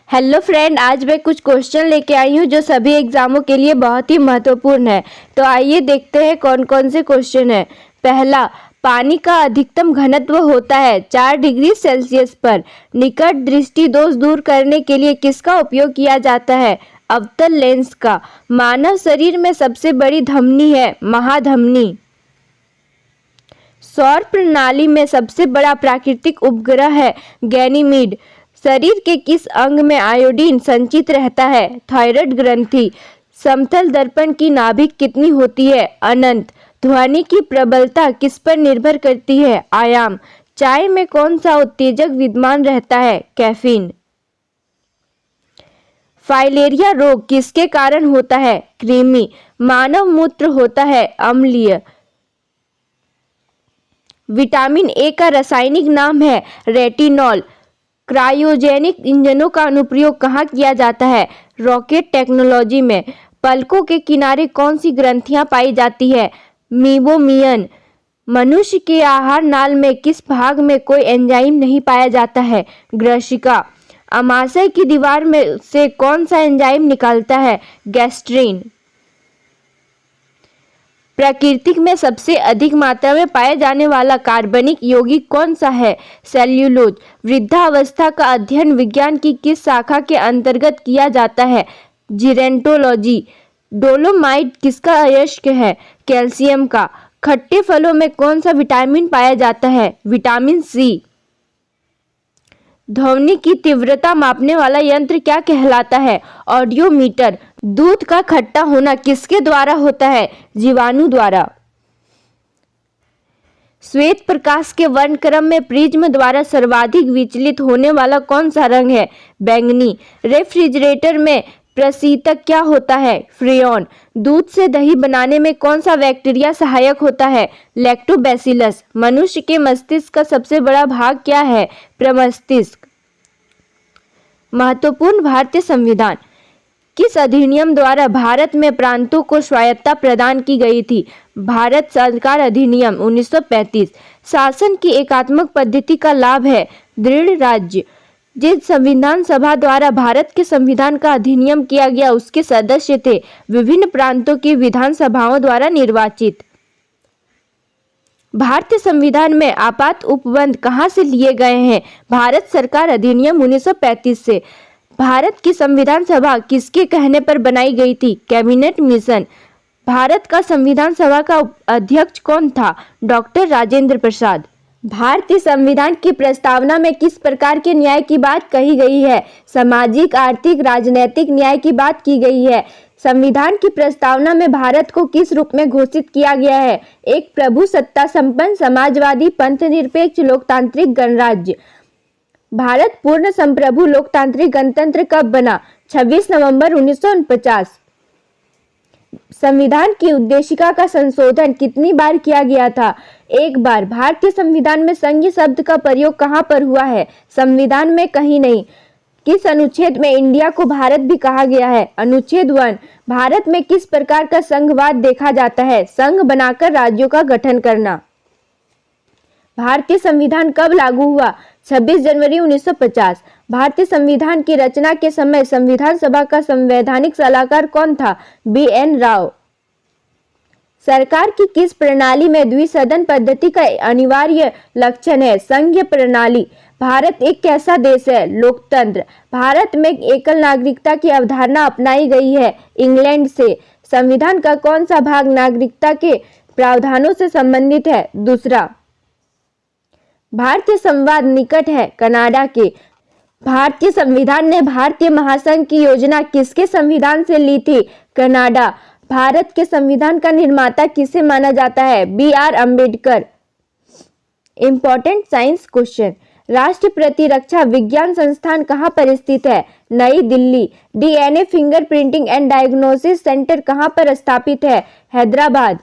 Hello friend, आज मैं कुछ क्वेश्चन लेके आई हूँ जो सभी एग्जामों के लिए बहुत ही महत्वपूर्ण है। तो आइए देखते हैं कौन कौन से क्वेश्चन है। पहला, पानी का अधिकतम घनत्व होता है 4 डिग्री सेल्सियस पर। निकट दृष्टि दोष दूर करने के लिए किसका उपयोग किया जाता है? अवतल लेंस का। मानव शरीर में सबसे बड़ी धमनी है महाधमनी। सौर प्रणाली में सबसे बड़ा प्राकृतिक उपग्रह है गैनीमीड। शरीर के किस अंग में आयोडीन संचित रहता है? थायराइड ग्रंथि। समतल दर्पण की नाभिक कितनी होती है? अनंत। ध्वनि की प्रबलता किस पर निर्भर करती है? आयाम। चाय में कौन सा उत्तेजक विद्यमान रहता है? कैफीन। फाइलेरिया रोग किसके कारण होता है? कृमि। मानव मूत्र होता है अम्लीय। विटामिन ए का रासायनिक नाम है रेटिनॉल। क्रायोजेनिक इंजनों का अनुप्रयोग कहाँ किया जाता है? रॉकेट टेक्नोलॉजी में। पलकों के किनारे कौन सी ग्रंथियां पाई जाती है? मीबोमियन। मनुष्य के आहार नाल में किस भाग में कोई एंजाइम नहीं पाया जाता है? ग्रशिका। अमाशय की दीवार में से कौन सा एंजाइम निकलता है? गैस्ट्रिन। प्रकृति में सबसे अधिक मात्रा में पाया जाने वाला कार्बनिक यौगिक कौन सा है? सेल्यूलोज। वृद्धावस्था का अध्ययन विज्ञान की किस शाखा के अंतर्गत किया जाता है? जीरेंटोलॉजी। डोलोमाइट किसका अयस्क है? कैल्शियम का। खट्टे फलों में कौन सा विटामिन पाया जाता है? Vitamin C. ध्वनि की तीव्रता मापने वाला यंत्र क्या कहलाता है? ऑडियोमीटर। दूध का खट्टा होना किसके द्वारा होता है? जीवाणु द्वारा। श्वेत प्रकाश के वर्णक्रम में प्रिज्म द्वारा सर्वाधिक विचलित होने वाला कौन सा रंग है? बैंगनी। रेफ्रिजरेटर में प्रशीतक क्या होता है? फ्रेयॉन। दूध से दही बनाने में कौन सा बैक्टीरिया सहायक होता है? लैक्टोबैसिलस। मनुष्य के मस्तिष्क का सबसे बड़ा भाग क्या है? प्रमस्तिष्क। महत्वपूर्ण भारतीय संविधान। किस अधिनियम द्वारा भारत में प्रांतों को स्वायत्तता प्रदान की गई थी? भारत सरकार अधिनियम 1935। शासन की एकात्मक पद्धति का लाभ है दृढ़ राज्य। जिस संविधान सभा द्वारा भारत के संविधान का अधिनियम किया गया उसके सदस्य थे विभिन्न प्रांतों की विधानसभाओं द्वारा निर्वाचित। भारतीय संविधान में आपात उपबंध कहाँ से लिए गए हैं? भारत सरकार अधिनियम 1935 से। भारत की संविधान सभा किसके कहने पर बनाई गई थी? Cabinet mission. भारत का संविधान सभा का अध्यक्ष कौन था? डॉक्टर राजेंद्र प्रसाद। भारतीय संविधान की प्रस्तावना में किस प्रकार के न्याय की बात कही गई है? सामाजिक, आर्थिक, राजनैतिक न्याय की बात की गई है। संविधान की प्रस्तावना में भारत को किस रूप में घोषित किया गया है? एक प्रभु सत्ता संपन्न समाजवादी पंथनिरपेक्ष लोकतांत्रिक गणराज्य। भारत पूर्ण संप्रभु लोकतांत्रिक गणतंत्र कब बना? 26 नवंबर 1949। संविधान की उद्देशिका का संशोधन कितनी बार किया गया था? एक बार। भारतीय संविधान में संघ शब्द का प्रयोग कहाँ पर हुआ है? संविधान में कहीं नहीं। किस अनुच्छेद में इंडिया को भारत भी कहा गया है? अनुच्छेद 1। भारत में किस प्रकार का संघवाद देखा जाता है? संघ बनाकर राज्यों का गठन करना। भारतीय संविधान कब लागू हुआ? 26 जनवरी 1950। भारतीय संविधान की रचना के समय संविधान सभा का संवैधानिक सलाहकार कौन था? BN राव। सरकार की किस प्रणाली में द्विसदन पद्धति का अनिवार्य लक्षण है? संघीय प्रणाली। भारत एक कैसा देश है? लोकतंत्र। भारत में एकल नागरिकता की अवधारणा अपनाई गई है इंग्लैंड से। संविधान का कौन सा भाग नागरिकता के प्रावधानों से संबंधित है? दूसरा। भारतीय संवाद निकट है कनाडा के। भारतीय संविधान ने भारतीय महासंघ की योजना किसके संविधान से ली थी? कनाडा। भारत के संविधान का निर्माता किसे माना जाता है? BR Ambedkar. Important science question. राष्ट्रीय प्रतिरक्षा विज्ञान संस्थान कहाँ पर स्थित है? नई Delhi. DNA finger printing and diagnosis centre कहाँ पर स्थापित है? हैदराबाद।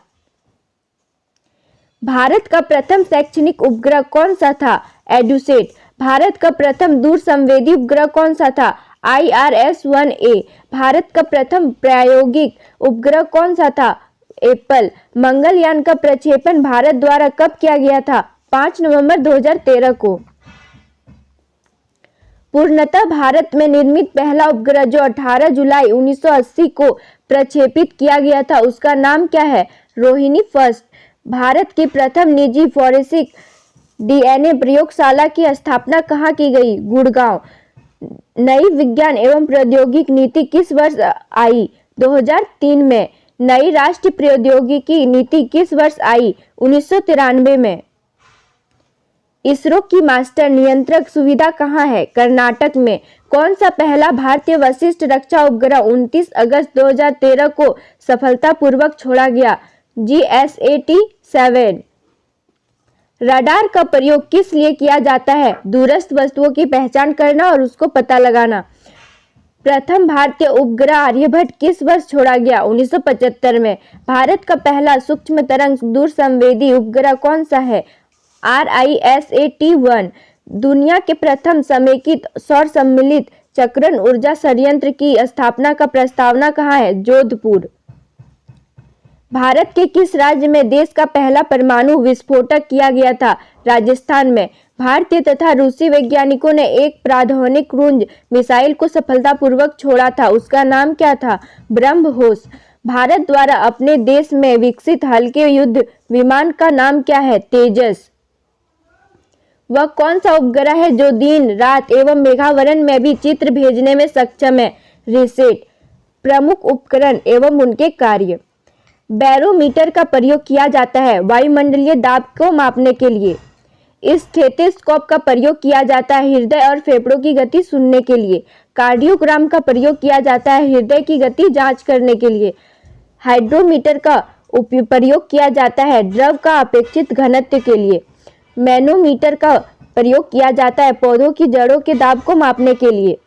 भारत का प्रथम शैक्षणिक उपग्रह कौन सा था? एडुसेट। भारत का प्रथम दूर संवेदी उपग्रह कौन सा था? IRS-1A। भारत का प्रथम प्रायोगिक उपग्रह कौन सा था? एप्पल। मंगलयान का प्रक्षेपण भारत द्वारा कब किया गया था? 5 नवंबर 2013 को। पूर्णतः भारत में निर्मित पहला उपग्रह जो 18 जुलाई 1980 को प्रक्षेपित किया गया था उसका नाम क्या है? रोहिणी फर्स्ट। भारत की प्रथम निजी फॉरेंसिक डीएनए प्रयोगशाला की स्थापना कहाँ की गई? गुड़गांव। नई विज्ञान एवं प्रौद्योगिकी नीति किस वर्ष आई? 2003 में। नई राष्ट्रीय प्रौद्योगिकी नीति किस वर्ष आई? 1993 में। इसरो की मास्टर नियंत्रक सुविधा कहाँ है? कर्नाटक में। कौन सा पहला भारतीय वशिष्ठ रक्षा उपग्रह 29 अगस्त 2013 को सफलतापूर्वक छोड़ा गया? GSAT-7। रडार का प्रयोग किस लिए किया जाता है? दूरस्थ वस्तुओं की पहचान करना और उसको पता लगाना। प्रथम भारतीय उपग्रह आर्यभट्ट किस वर्ष छोड़ा गया? 1975 में। भारत का पहला सूक्ष्म तरंग दूरसंवेदी उपग्रह कौन सा है? RISAT-1। दुनिया के प्रथम समेकित सौर सम्मिलित चक्रण ऊर्जा संयंत्र की स्थापना का प्रस्तावना कहाँ है? जोधपुर। भारत के किस राज्य में देश का पहला परमाणु विस्फोटक किया गया था? राजस्थान में। भारतीय तथा रूसी वैज्ञानिकों ने एक प्राधान्य क्रूज मिसाइल को सफलतापूर्वक छोड़ा था, उसका नाम क्या था? ब्रह्मोस। भारत द्वारा अपने देश में विकसित हल्के युद्ध विमान का नाम क्या है? तेजस। वह कौन सा उपग्रह है जो दिन रात एवं मेघावरण में भी चित्र भेजने में सक्षम है? रिसेट। प्रमुख उपकरण एवं उनके कार्य। बैरोमीटर का प्रयोग किया जाता है वायुमंडलीय दाब को मापने के लिए। स्टेथोस्कोप का प्रयोग किया जाता है हृदय और फेफड़ों की गति सुनने के लिए। कार्डियोग्राम का प्रयोग किया जाता है हृदय की गति जांच करने के लिए। हाइड्रोमीटर का प्रयोग किया जाता है द्रव का अपेक्षित घनत्व के लिए। मैनोमीटर का प्रयोग किया जाता है पौधों की जड़ों के दाब को मापने के लिए।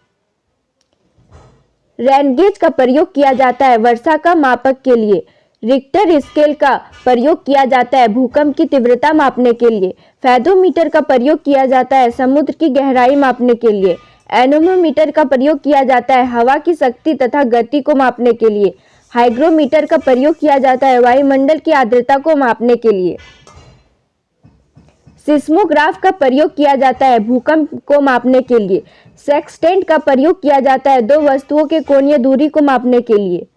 रेनगेज का प्रयोग किया जाता है वर्षा का मापक के लिए। रिक्टर स्केल का प्रयोग किया जाता है भूकंप की तीव्रता मापने के लिए। फेथोमीटर का प्रयोग किया जाता है समुद्र की गहराई मापने के लिए। एनोमोमीटर का प्रयोग किया जाता है हवा की शक्ति तथा गति को मापने के लिए। हाइग्रोमीटर का प्रयोग किया जाता है वायुमंडल की आर्द्रता को मापने के लिए। सिस्मोग्राफ का प्रयोग किया जाता है भूकंप को मापने के लिए। सेक्सटेंट का प्रयोग किया जाता है दो वस्तुओं के कोणीय दूरी को मापने के लिए।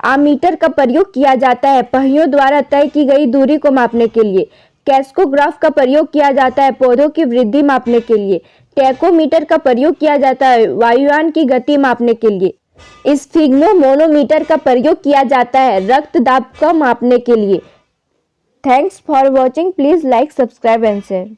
आमीटर का प्रयोग किया जाता है पहियों द्वारा तय की गई दूरी को मापने के लिए। कैस्कोग्राफ का प्रयोग किया जाता है पौधों की वृद्धि मापने के लिए। टैकोमीटर का प्रयोग किया जाता है वायुयान की गति मापने के लिए। स्फिग्मोमोनोमीटर का प्रयोग किया जाता है रक्त दाब को मापने के लिए। Thanks for watching. Please like, subscribe and share.